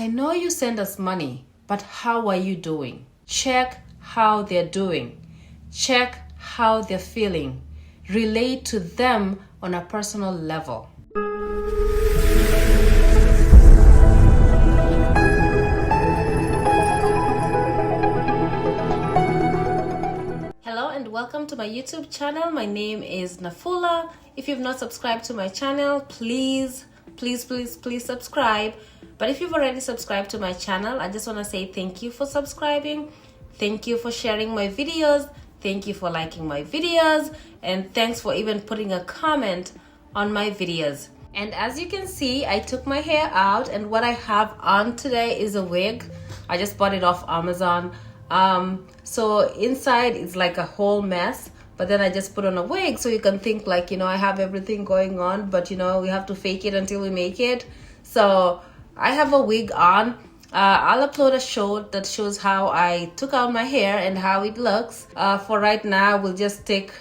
I know you send us money, but how are you doing? Check how they're doing. Check how they're feeling. Relate to them on a personal level. Hello and welcome to my YouTube channel. My name is NAFULA. If you've not subscribed to my channel, please subscribe. But if you've already subscribed to my channel, I just want to say thank you for subscribing. Thank you for sharing my videos. Thank you for liking my videos. And thanks for even putting a comment on my videos. And as you can see, I took my hair out, and what I have on today is a wig. I just bought it off Amazon. So inside is like a whole mess, but then I just put on a wig so you can think like, I have everything going on, but we have to fake it until we make it. So I have a wig on. I'll upload a short that shows how I took out my hair and how it looks. For right now, we'll just stick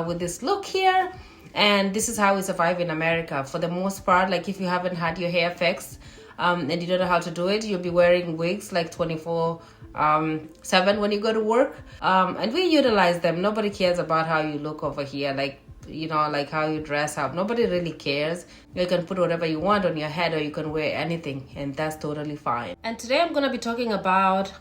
with this look here. And this is how we survive in America. For the most part, like if you haven't had your hair fixed and you don't know how to do it, you'll be wearing wigs like 24/7 when you go to work. And we utilize them. Nobody cares about how you look over here. Like how you dress up. Nobody really cares. You can put whatever you want on your head, or you can wear anything, and that's totally fine. And today I'm going to be talking about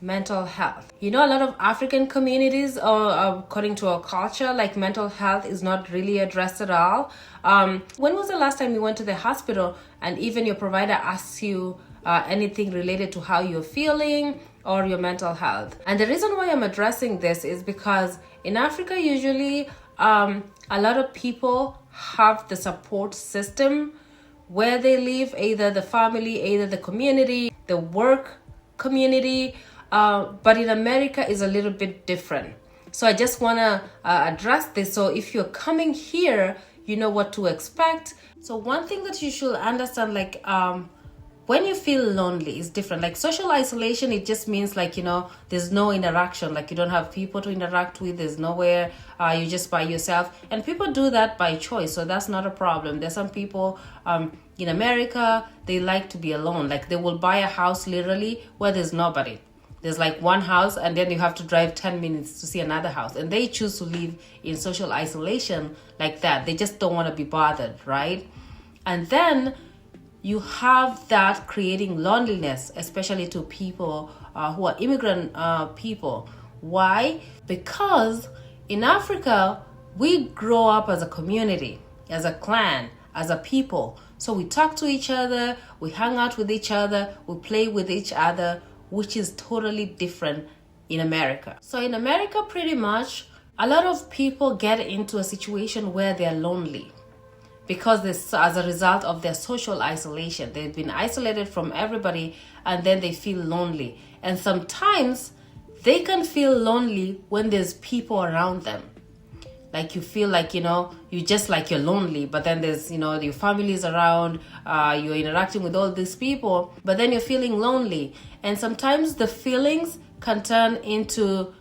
mental health. A lot of African communities, according to our culture, like mental health is not really addressed at all. When was the last time you went to the hospital and even your provider asks you anything related to how you're feeling or your mental health? And the reason why I'm addressing this is because in Africa, usually a lot of people have the support system where they live, either the family, either the community, the work community, but in America is a little bit different. So I just want to address this. So if you're coming here, you know what to expect. So one thing that you should understand, like when you feel lonely is different. Like social isolation, it just means like, there's no interaction. Like you don't have people to interact with. There's nowhere. You're just by yourself. And people do that by choice. So that's not a problem. There's some people in America, they like to be alone. Like they will buy a house literally where there's nobody. There's like one house, and then you have to drive 10 minutes to see another house. And they choose to live in social isolation like that. They just don't want to be bothered, right? And then you have that creating loneliness, especially to people who are immigrant people. Why? Because in Africa, we grow up as a community, as a clan, as a people. So we talk to each other, we hang out with each other, we play with each other, which is totally different in America. So in America, pretty much, a lot of people get into a situation where they're lonely, because this, as a result of their social isolation. They've been isolated from everybody, and then they feel lonely. And sometimes they can feel lonely when there's people around them. Like you feel like, you just like you're lonely, but then there's, your family is around, you're interacting with all these people, but then you're feeling lonely. And sometimes the feelings can turn into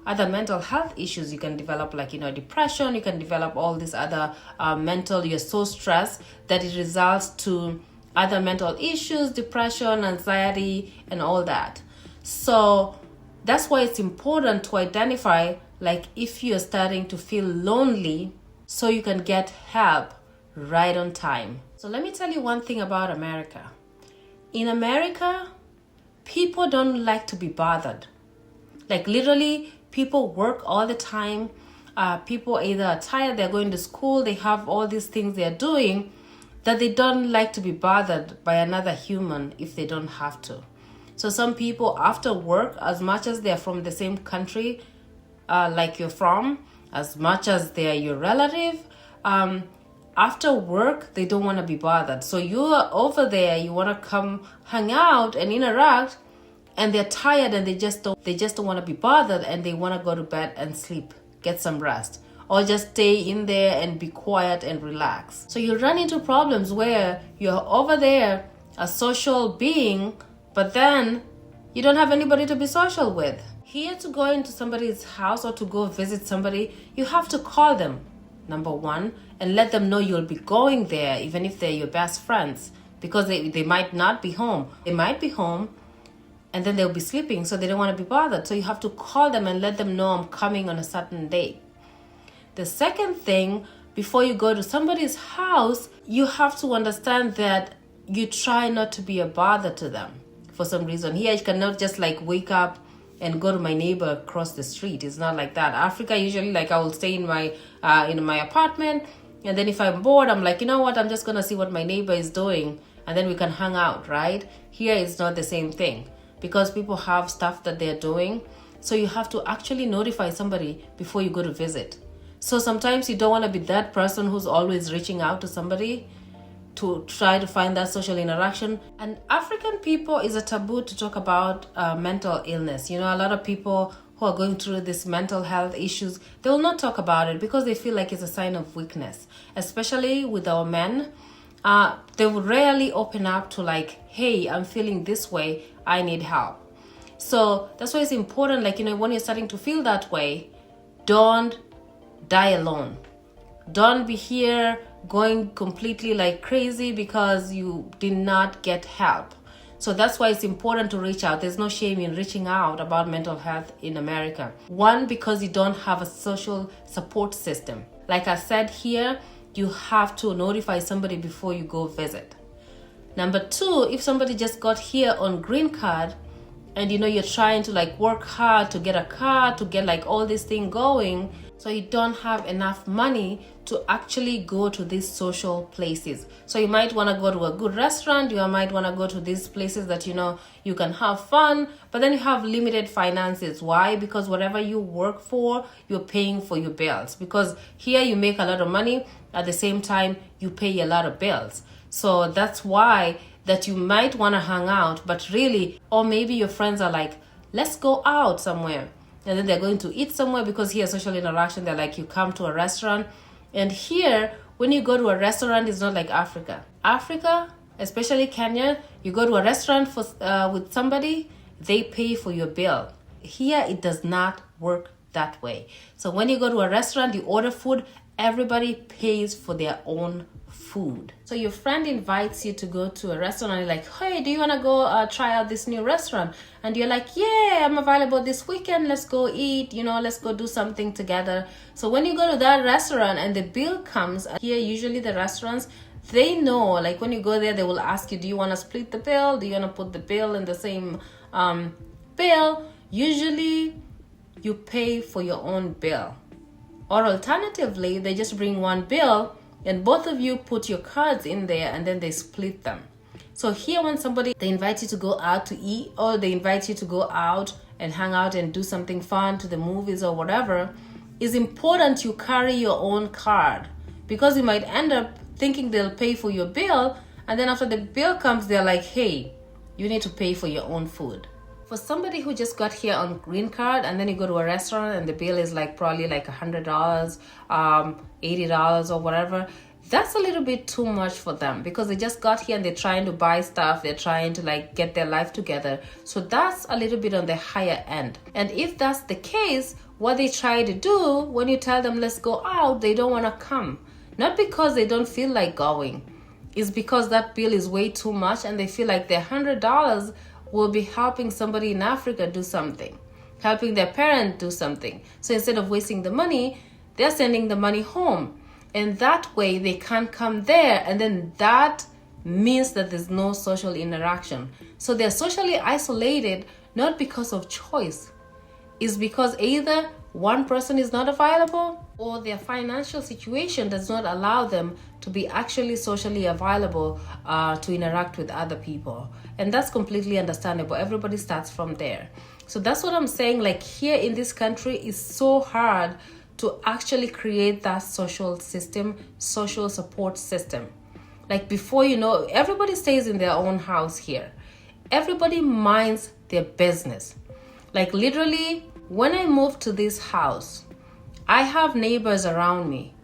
other mental health issues. You can develop like, depression. You can develop all these other you're so stressed that it results to other mental issues, depression, anxiety, and all that. So that's why it's important to identify, like, if you're starting to feel lonely, so you can get help right on time. So let me tell you one thing about America. In America, people don't like to be bothered. Like literally, people work all the time. People either are tired, they're going to school, they have all these things they're doing, that they don't like to be bothered by another human if they don't have to. So some people after work, as much as they're from the same country like you're from, as much as they're your relative, after work, they don't want to be bothered. So you're over there, you want to come hang out and interact, and they're tired and they just don't want to be bothered, and they want to go to bed and sleep, get some rest, or just stay in there and be quiet and relax. So you run into problems where you're over there, a social being, but then you don't have anybody to be social with. Here, to go into somebody's house or to go visit somebody, you have to call them, number one, and let them know you'll be going there, even if they're your best friends. because they might not be home. They might be home and then they'll be sleeping, so they don't want to be bothered. So you have to call them and let them know I'm coming on a certain day. The second thing, before you go to somebody's house, you have to understand that you try not to be a bother to them for some reason. Here, you cannot just like wake up and go to my neighbor across the street. It's not like that. Africa, usually like I will stay in my apartment, and then if I'm bored, I'm like, you know what, I'm just gonna see what my neighbor is doing, and then we can hang out, right? Here, it's not the same thing because people have stuff that they're doing. So you have to actually notify somebody before you go to visit. So sometimes you don't want to be that person who's always reaching out to somebody to try to find that social interaction. And African people, is a taboo to talk about mental illness. You know, a lot of people who are going through this mental health issues, they will not talk about it because they feel like it's a sign of weakness, especially with our men. They will rarely open up to like, hey, I'm feeling this way, I need help. So that's why it's important, like, you know, when you're starting to feel that way, don't die alone. Don't be here going completely like crazy because you did not get help. So that's why it's important to reach out. There's no shame in reaching out about mental health in America. One, because you don't have a social support system. Like I said here, you have to notify somebody before you go visit. Number two, if somebody just got here on green card and you know you're trying to like work hard to get a car, to get like all this thing going, so you don't have enough money to actually go to these social places. So you might want to go to a good restaurant, you might want to go to these places that you know you can have fun, but then you have limited finances. Why? Because whatever you work for, you're paying for your bills. Because here you make a lot of money, at the same time you pay a lot of bills. So that's why that you might want to hang out, but really, or maybe your friends are like, let's go out somewhere. And then they're going to eat somewhere, because here social interaction, they're like, you come to a restaurant. And here, when you go to a restaurant, it's not like Africa. Africa, especially Kenya, you go to a restaurant for with somebody, they pay for your bill. Here, it does not work that way. So when you go to a restaurant, you order food, everybody pays for their own food. So your friend invites you to go to a restaurant and you're like, hey, do you want to go try out this new restaurant? And you're like, yeah, I'm available this weekend. Let's go eat, you know, let's go do something together. So when you go to that restaurant and the bill comes, here usually the restaurants, they know, like when you go there, they will ask you, do you want to split the bill? Do you want to put the bill in the same bill? Usually you pay for your own bill. Or alternatively, they just bring one bill and both of you put your cards in there and then they split them. So here when somebody, they invite you to go out to eat, or they invite you to go out and hang out and do something fun, to the movies or whatever, it's important you carry your own card, because you might end up thinking they'll pay for your bill, and then after the bill comes, they're like, hey, you need to pay for your own food. For somebody who just got here on green card and then you go to a restaurant and the bill is like probably like $100, $80 or whatever, that's a little bit too much for them, because they just got here and they're trying to buy stuff, they're trying to like get their life together. So that's a little bit on the higher end. And if that's the case, what they try to do when you tell them let's go out, they don't want to come. Not because they don't feel like going, it's because that bill is way too much and they feel like their $100 will be helping somebody in Africa do something, helping their parent do something. So instead of wasting the money, they're sending the money home. And that way they can't come there. And then that means that there's no social interaction. So they're socially isolated, not because of choice. It's because either one person is not available or their financial situation does not allow them to be actually socially available to interact with other people. And that's completely understandable. Everybody starts from there. So that's what I'm saying. Like here in this country, it's so hard to actually create that social system, social support system. Like before, you know, everybody stays in their own house here. Everybody minds their business. Like literally, when I moved to this house, I have neighbors around me.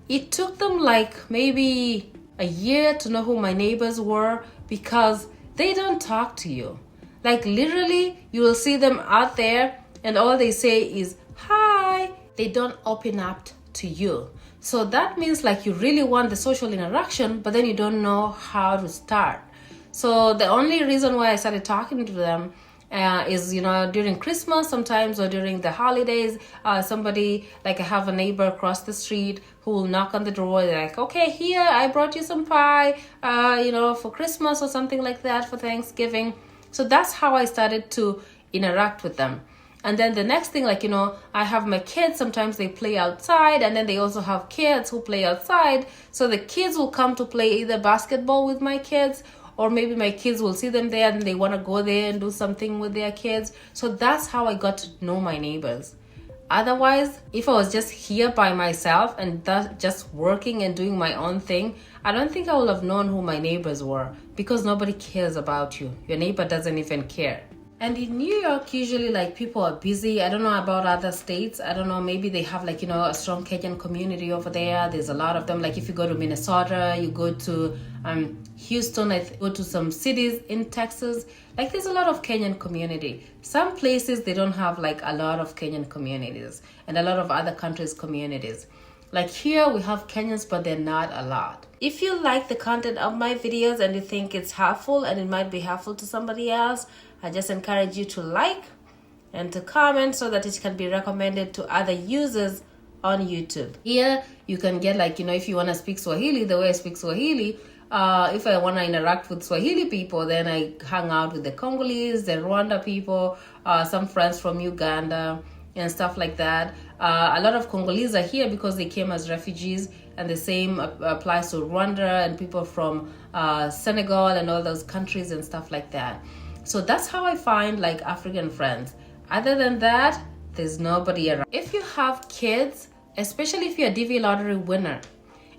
It took them like maybe a year to know who my neighbors were, because they don't talk to you. Like literally, you will see them out there and all they say is, hi. They don't open up to you. So that means like you really want the social interaction, but then you don't know how to start. So the only reason why I started talking to them is, during Christmas sometimes, or during the holidays, somebody, like I have a neighbor across the street who will knock on the door. They're like, okay, here, I brought you some pie, for Christmas or something like that, for Thanksgiving. So that's how I started to interact with them. And then the next thing, I have my kids, sometimes they play outside, and then they also have kids who play outside. So the kids will come to play either basketball with my kids, or maybe my kids will see them there and they want to go there and do something with their kids. So that's how I got to know my neighbors. Otherwise, if I was just here by myself and just working and doing my own thing, I don't think I would have known who my neighbors were, because nobody cares about you. Your neighbor doesn't even care. And in New York, usually people are busy. I don't know about other states. I don't know, maybe they have a strong Kenyan community over there. There's a lot of them. Like if you go to Minnesota, you go to Houston, go to some cities in Texas. There's a lot of Kenyan community. Some places they don't have a lot of Kenyan communities, and a lot of other countries' communities. Like here we have Kenyans, but they're not a lot. If you like the content of my videos and you think it's helpful and it might be helpful to somebody else, I just encourage you to like and to comment so that it can be recommended to other users on YouTube. Here you can get if you want to speak Swahili the way I speak Swahili. If I want to interact with Swahili people, then I hang out with the Congolese, the Rwanda people, some friends from Uganda and stuff like that. A lot of Congolese are here because they came as refugees, and the same applies to Rwanda and people from Senegal and all those countries and stuff like that. So that's how I find African friends. Other than that, there's nobody around. If you have kids, especially if you're a DV lottery winner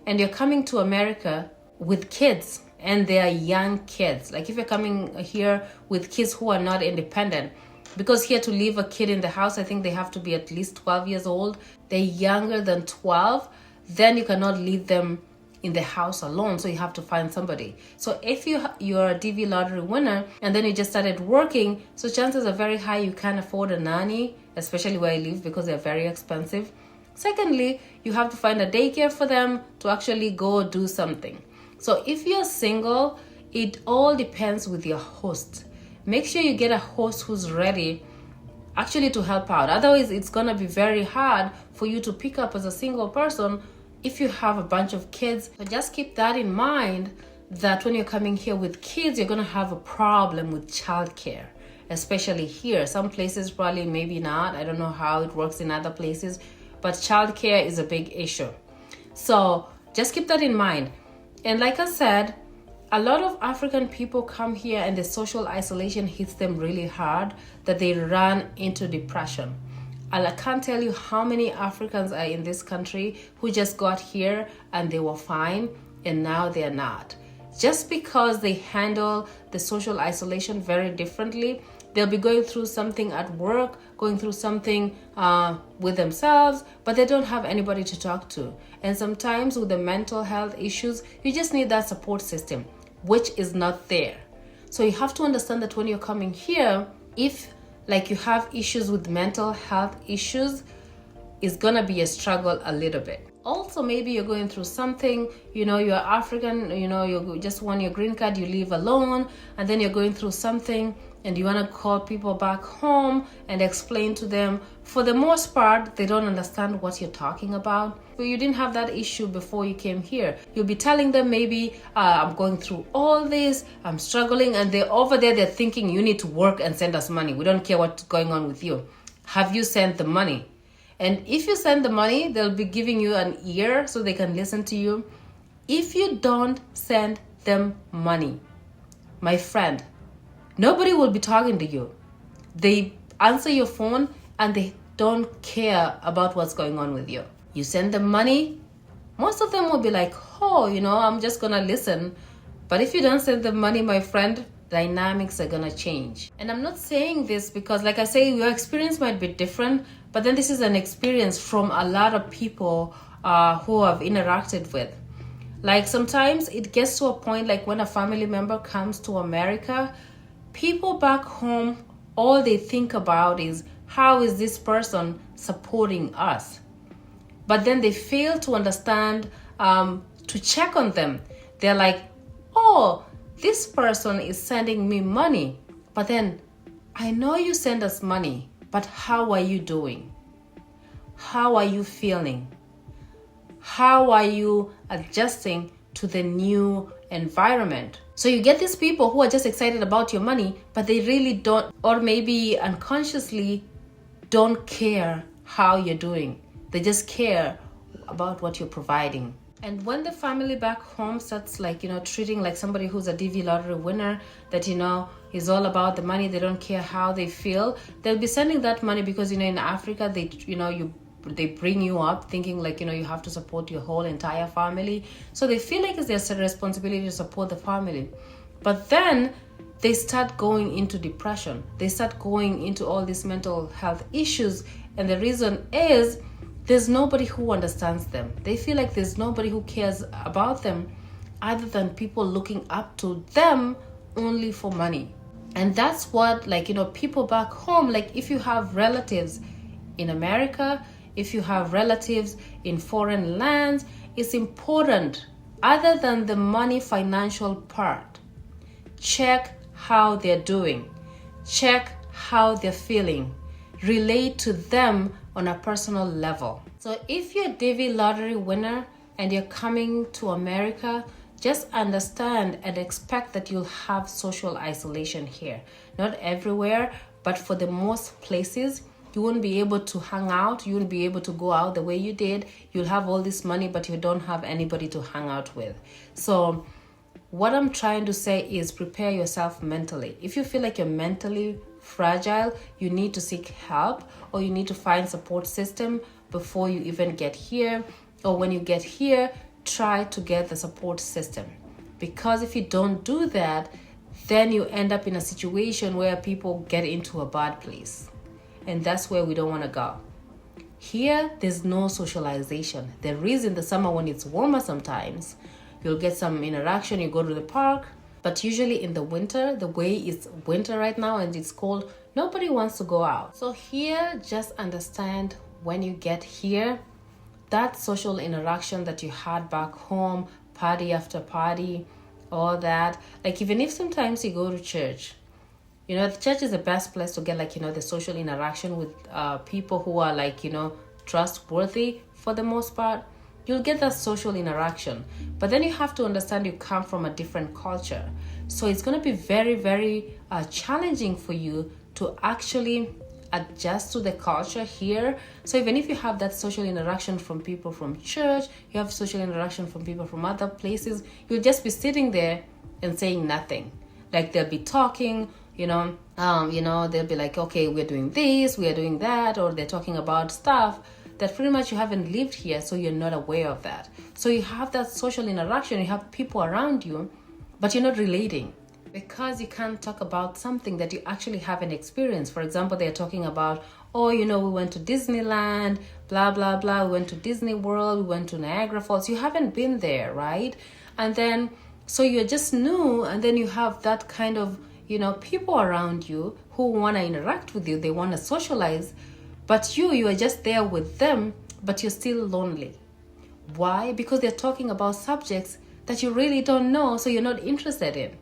and you're coming to America with kids and they are young kids, if you're coming here with kids who are not independent, because here to leave a kid in the house, I think they have to be at least 12 years old. They're younger than 12, then you cannot leave them in the house alone, so you have to find somebody. So if you're a DV lottery winner and then you just started working, so chances are very high you can't afford a nanny, especially where I live, because they're very expensive. Secondly, you have to find a daycare for them to actually go do something. So if you're single, it all depends with your host. Make sure you get a host who's ready actually to help out. Otherwise, it's gonna be very hard for you to pick up as a single person if you have a bunch of kids. So just keep that in mind, that when you're coming here with kids, you're gonna have a problem with childcare, especially here. Some places probably maybe not. I don't know how it works in other places, but childcare is a big issue. So just keep that in mind. And like I said, a lot of African people come here and the social isolation hits them really hard, that they run into depression. I can't tell you how many Africans are in this country who just got here and they were fine and now they're not. Just because they handle the social isolation very differently. They'll be going through something at work, going through something with themselves, but they don't have anybody to talk to. And sometimes with the mental health issues, you just need that support system, which is not there. So you have to understand that when you're coming here, if you have issues with mental health issues, it's gonna be a struggle a little bit. Also, maybe you're going through something, you're African, you just want your green card, you live alone, and then you're going through something and you want to call people back home and explain to them. For the most part, they don't understand what you're talking about. But you didn't have that issue before you came here. You'll be telling them maybe, I'm going through all this, I'm struggling, and they're over there, they're thinking you need to work and send us money. We don't care what's going on with you. Have you sent the money? And if you send the money, they'll be giving you an ear so they can listen to you. If you don't send them money, my friend, nobody will be talking to you. They answer your phone and they don't care about what's going on with you. You send them money, most of them will be like, oh, I'm just gonna listen. But if you don't send them money, my friend, dynamics are gonna change. And I'm not saying this because, like I say, your experience might be different, but then this is an experience from a lot of people who I've interacted with. Sometimes it gets to a point, when a family member comes to America, people back home, all they think about is, how is this person supporting us? But then they fail to understand, to check on them. They're like, oh, this person is sending me money, but then I know you send us money, but how are you doing? How are you feeling? How are you adjusting to the new environment? So you get these people who are just excited about your money, but they really don't, or maybe unconsciously don't care how you're doing. They just care about what you're providing. And when the family back home starts treating like somebody who's a DV lottery winner, that is all about the money, they don't care how they feel, they'll be sending that money because in Africa they bring you up thinking you have to support your whole entire family. So they feel like it's their responsibility to support the family. But then they start going into depression. They start going into all these mental health issues. And the reason is there's nobody who understands them. They feel like there's nobody who cares about them other than people looking up to them only for money. And that's what people back home, if you have relatives in America, if you have relatives in foreign lands, it's important, other than the money financial part, check how they're doing, check how they're feeling, relate to them on a personal level. So if you're a DV lottery winner and you're coming to America, just understand and expect that you'll have social isolation here. Not everywhere, but for the most places, you won't be able to hang out. You won't be able to go out the way you did. You'll have all this money, but you don't have anybody to hang out with. So what I'm trying to say is prepare yourself mentally. If you feel like you're mentally fragile, you need to seek help, or you need to find support system before you even get here. Or when you get here, try to get the support system. Because if you don't do that, then you end up in a situation where people get into a bad place. And that's where we don't want to go. Here, there's no socialization. There is in the summer when it's warmer sometimes. You'll get some interaction, you go to the park. But usually in the winter, the way it's winter right now and it's cold, nobody wants to go out. So here, just understand when you get here, that social interaction that you had back home, party after party, all that. Even if sometimes you go to church, the church is the best place to get the social interaction with people who are trustworthy for the most part. You'll get that social interaction. But then you have to understand you come from a different culture. So it's going to be very, very challenging for you to actually adjust to the culture here. So even if you have that social interaction from people from church, you have social interaction from people from other places, you'll just be sitting there and saying nothing. They'll be talking, they'll be like, okay, we're doing this, we're doing that, or they're talking about stuff that pretty much you haven't lived here, so you're not aware of that. So you have that social interaction, you have people around you, but you're not relating because you can't talk about something that you actually haven't experienced. For example, they're talking about, we went to Disneyland, blah, blah, blah. We went to Disney World, we went to Niagara Falls. You haven't been there, right? And then, so you're just new, and then you have that kind of, people around you who want to interact with you. They want to socialize, but you are just there with them, but you're still lonely. Why? Because they're talking about subjects that you really don't know, so you're not interested in.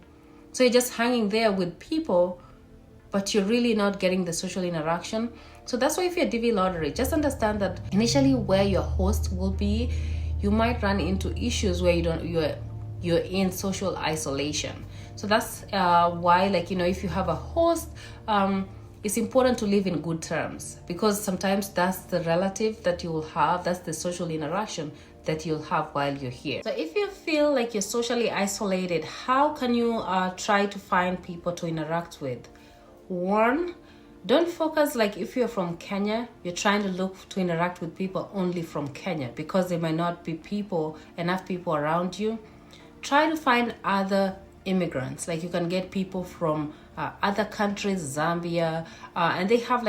So you're just hanging there with people, but you're really not getting the social interaction. So that's why if you're a DV lottery, just understand that initially where your host will be, you might run into issues where you're in social isolation. So that's why, if you have a host, it's important to live in good terms, because sometimes that's the relative that you will have, that's the social interaction that you'll have while you're here. So if you feel like you're socially isolated, how can you try to find people to interact with? One, don't focus if you're from Kenya, you're trying to look to interact with people only from Kenya, because there might not be enough people around you. Try to find other immigrants. You can get people from other countries, Zambia, and they have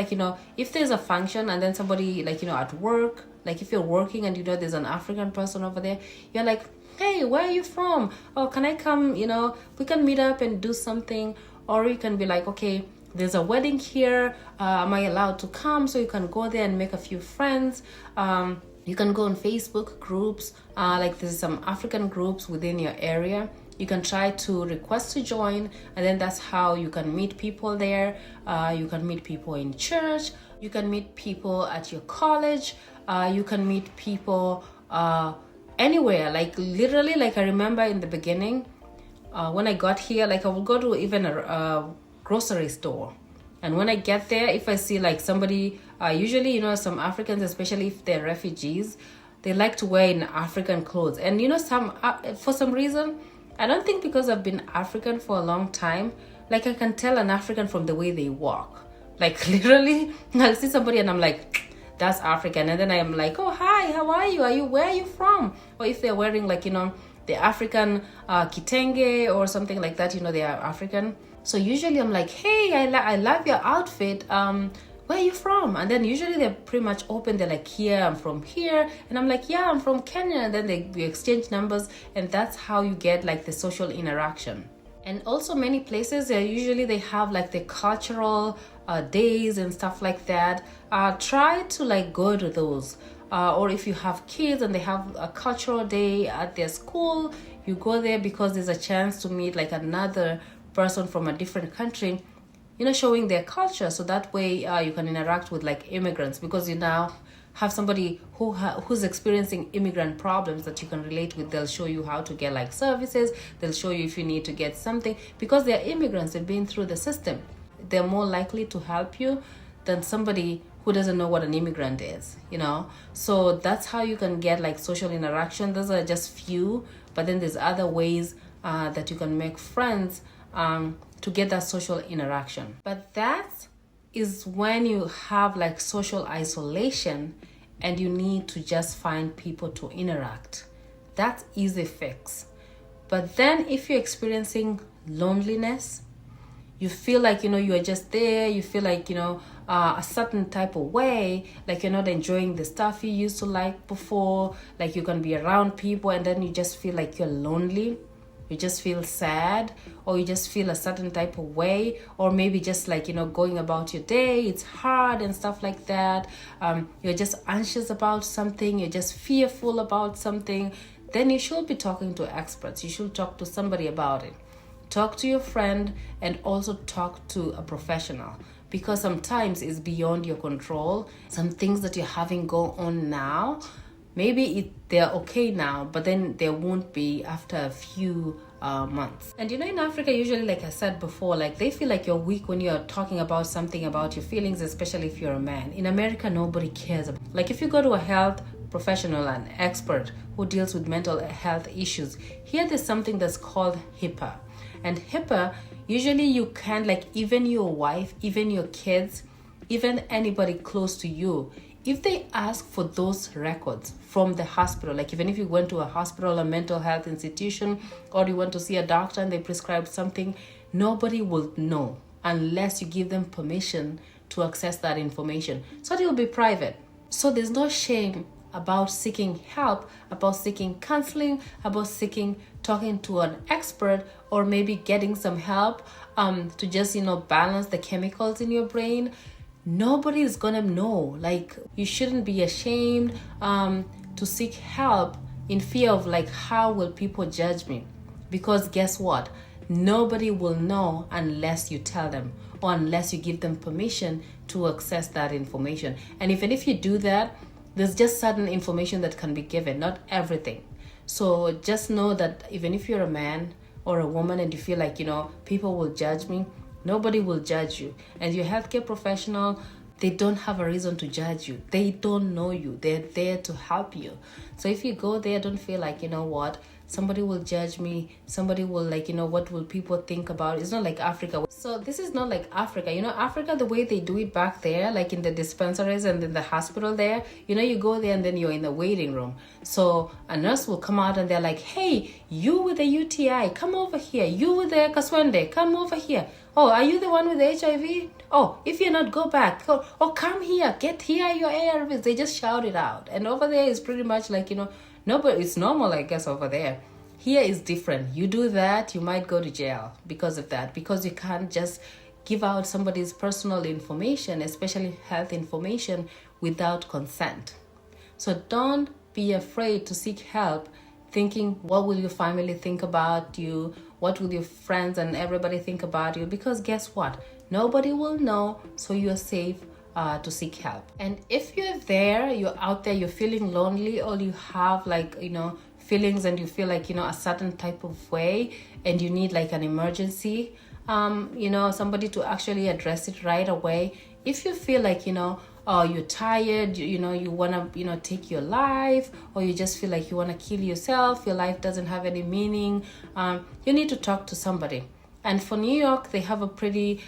if there's a function and then somebody at work, if you're working and there's an African person over there, you're like, hey, where are you from? Oh, can I come? We can meet up and do something. Or you can be like, okay, there's a wedding here, am I allowed to come? So you can go there and make a few friends. You can go on Facebook groups, there's some African groups within your area. you can try to request to join, and then that's how you can meet people there. You can meet people in church, you can meet people at your college, you can meet people anywhere. Like literally, like I remember in the beginning, when I got here, like I would go to even a grocery store, and when I get there, if I see like somebody, usually, you know, some Africans, especially if they're refugees, they like to wear in African clothes. And you know, for some reason, I don't think because I've been African for a long time, like I can tell an African from the way they walk. Like literally, I'll see somebody and I'm like, that's African. And then I am like, oh, hi, how are you? Where are you from? Or if they're wearing like, you know, the African kitenge or something like that, you know, they are African. So usually I'm like, hey, I love your outfit. Where are you from? And then usually they're pretty much open. They're like, here, I'm from here. And I'm like, yeah, I'm from Kenya. And then we exchange numbers. And that's how you get like the social interaction. And also many places, usually they have like the cultural days and stuff like that. Try to like go to those. Or if you have kids and they have a cultural day at their school, you go there because there's a chance to meet like another person from a different country, you know, showing their culture. So that way you can interact with like immigrants, because you now have somebody who's experiencing immigrant problems that you can relate with. They'll show you how to get like services. They'll show you if you need to get something, because they're immigrants. They've been through the system. They're more likely to help you than somebody who doesn't know what an immigrant is, you know. So that's how you can get like social interaction. Those are just few, but then there's other ways that you can make friends to get that social interaction. But that is when you have like social isolation and you need to just find people to interact. That's easy fix. But then if you're experiencing loneliness, you feel like, you know, you are just there, you feel like, you know, a certain type of way, like you're not enjoying the stuff you used to like before, like you can be around people and then you just feel like you're lonely, you just feel sad, or you just feel a certain type of way, or maybe just like, you know, going about your day, it's hard and stuff like that. You're just anxious about something, you're just fearful about something, then you should be talking to experts. You should talk to somebody about it. Talk to your friend and also talk to a professional, because sometimes it's beyond your control. Some things that you're having go on now, maybe they're okay now, but then they won't be after a few months. And you know, in Africa, usually, like I said before, like they feel like you're weak when you're talking about something about your feelings, especially if you're a man. In America, nobody cares. Like if you go to a health professional, an expert who deals with mental health issues, here there's something that's called HIPAA. And HIPAA, usually you can, like even your wife, even your kids, even anybody close to you, if they ask for those records from the hospital, like even if you went to a hospital, a mental health institution, or you went to see a doctor and they prescribed something, nobody will know unless you give them permission to access that information. So it will be private. So there's no shame about seeking help, about seeking counseling, about talking to an expert, or maybe getting some help to just, you know, balance the chemicals in your brain. Nobody is gonna know. Like, you shouldn't be ashamed to seek help in fear of like, how will people judge me? Because guess what? Nobody will know unless you tell them, or unless you give them permission to access that information. And even if you do that, there's just certain information that can be given, not everything. So just know that even if you're a man or a woman and you feel like, you know, people will judge me, nobody will judge you. And your healthcare professional, they don't have a reason to judge you. They don't know you. They're there to help you. So if you go there, don't feel like, you know what, somebody will judge me. Somebody will like, you know, what will people think about it? It's not like Africa. So this is not like Africa. You know, Africa, the way they do it back there, like in the dispensaries and in the hospital there, you know, you go there and then you're in the waiting room. So a nurse will come out and they're like, hey, you with the UTI, come over here. You with the Kaswende, come over here. Oh, are you the one with the HIV? Oh, if you're not, go back. Oh, come here, get here your ARVs. They just shout it out. And over there is pretty much like, you know, nobody, it's normal, I guess, over there. Here is different. You do that, you might go to jail because of that, because you can't just give out somebody's personal information, especially health information, without consent. So don't be afraid to seek help. thinking, what will your family think about you? What will your friends and everybody think about you? Because guess what? Nobody will know, so you're safe to seek help. And if you're there, you're out there, you're feeling lonely, or you have like, feelings and you feel like, a certain type of way, and you need like an emergency, somebody to actually address it right away. If you feel like, you're tired, you want to, take your life, or you just feel like you want to kill yourself, your life doesn't have any meaning, you need to talk to somebody. And for New York, they have a pretty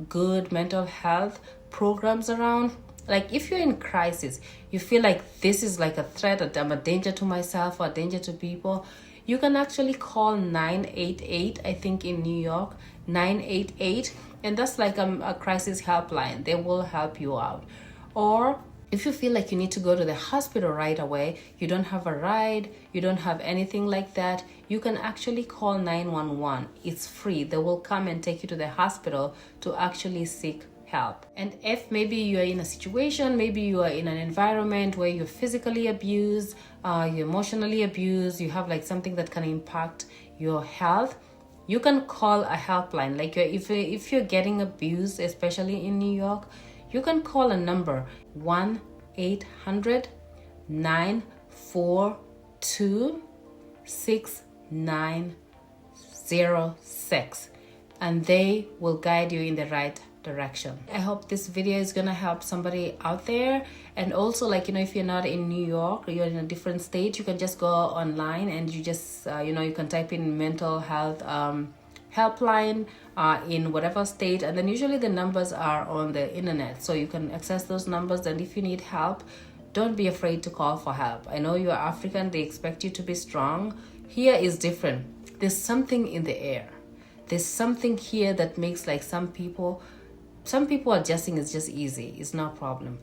good mental health programs around. Like if you're in crisis, you feel like this is like a threat, I'm a danger to myself or a danger to people, you can actually call 988, I think in New York, 988, and that's like a crisis helpline. They will help you out. Or if you feel like you need to go to the hospital right away, you don't have a ride, you don't have anything like that, you can actually call 911. It's free. They will come and take you to the hospital to actually seek help. And if maybe you are in a situation, maybe you are in an environment where you're physically abused, you're emotionally abused, you have like something that can impact your health, you can call a helpline. Like if you're getting abused, especially in New York, you can call a number 1-800-942-6906, and they will guide you in the right direction. I hope this video is gonna help somebody out there. And also, like, if you're not in New York or you're in a different state, you can just go online and you just you can type in mental health helpline in whatever state, and then usually the numbers are on the internet, so you can access those numbers. And if you need help, don't be afraid to call for help. I know you're African, they expect you to be strong. Here is different. There's something in the air. There's something here that makes like some people adjusting is just easy, it's no problem.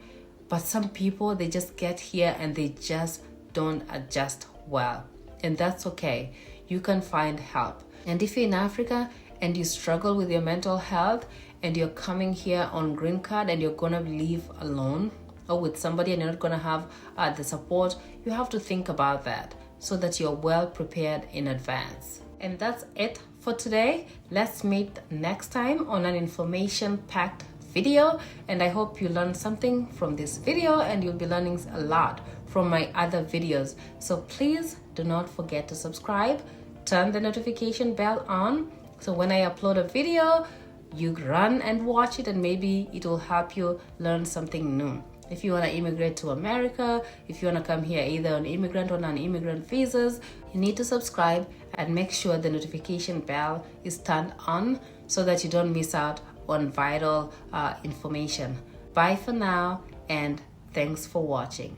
But some people, they just get here and they just don't adjust well. And that's okay. You can find help. And if you're in Africa and you struggle with your mental health and you're coming here on green card and you're gonna live alone or with somebody and you're not gonna have the support, you have to think about that so that you're well prepared in advance. And that's it for today. Let's meet next time on an information-packed video, and I hope you learned something from this video, and you'll be learning a lot from my other videos. So please do not forget to subscribe, turn the notification bell on, so when I upload a video, you run and watch it, and maybe it will help you learn something new. If you want to immigrate to America, if you want to come here either on immigrant or non-immigrant visas, you need to subscribe and make sure the notification bell is turned on so that you don't miss out on vital information. Bye for now, and thanks for watching.